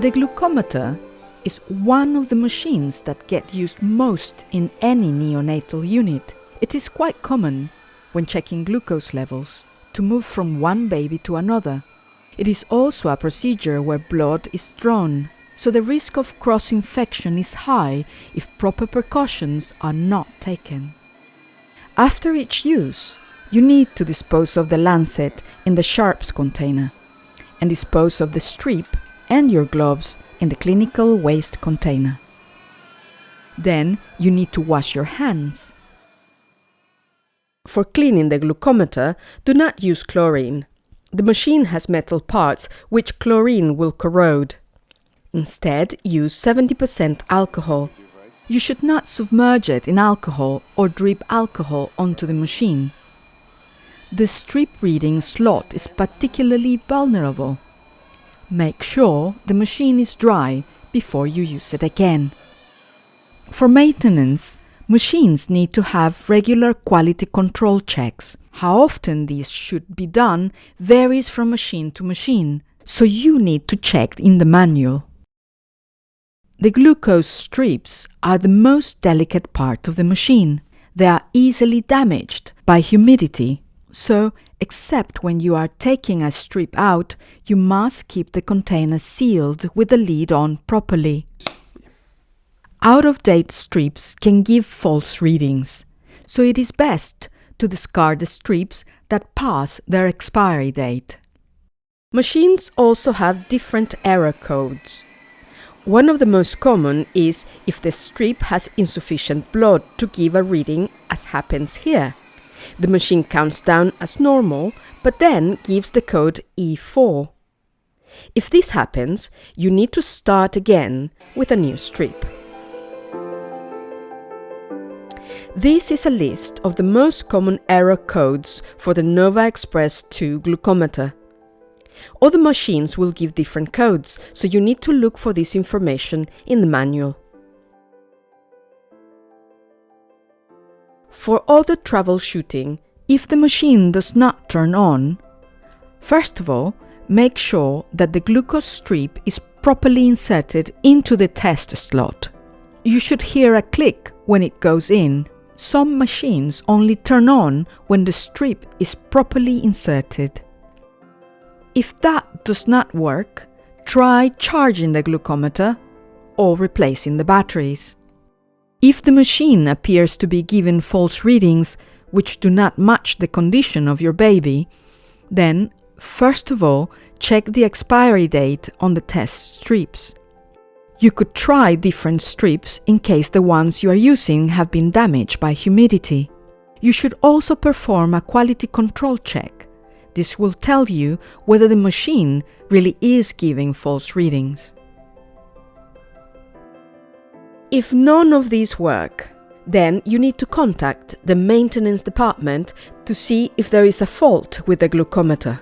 The glucometer is one of the machines that get used most in any neonatal unit. It is quite common, when checking glucose levels, to move from one baby to another. It is also a procedure where blood is drawn, so the risk of cross-infection is high if proper precautions are not taken. After each use, you need to dispose of the lancet in the sharps container and dispose of the strip and your gloves in the clinical waste container. Then you need to wash your hands. For cleaning the glucometer, do not use chlorine. The machine has metal parts which chlorine will corrode. Instead, use 70% alcohol. You should not submerge it in alcohol or drip alcohol onto the machine. The strip reading slot is particularly vulnerable. Make sure the machine is dry before you use it again. For maintenance, machines need to have regular quality control checks. How often these should be done varies from machine to machine, so you need to check in the manual. The glucose strips are the most delicate part of the machine. They are easily damaged by humidity, so except when you are taking a strip out, you must keep the container sealed with the lid on properly. Out-of-date strips can give false readings, so it is best to discard the strips that pass their expiry date. Machines also have different error codes. One of the most common is if the strip has insufficient blood to give a reading, as happens here. The machine counts down as normal, but then gives the code E4. If this happens, you need to start again with a new strip. This is a list of the most common error codes for the Nova Express 2 glucometer. Other machines will give different codes, so you need to look for this information in the manual. For other troubleshooting, if the machine does not turn on, first of all, make sure that the glucose strip is properly inserted into the test slot. You should hear a click when it goes in. Some machines only turn on when the strip is properly inserted. If that does not work, try charging the glucometer or replacing the batteries. If the machine appears to be giving false readings which do not match the condition of your baby, then, first of all, check the expiry date on the test strips. You could try different strips in case the ones you are using have been damaged by humidity. You should also perform a quality control check. This will tell you whether the machine really is giving false readings. If none of these work, then you need to contact the maintenance department to see if there is a fault with the glucometer.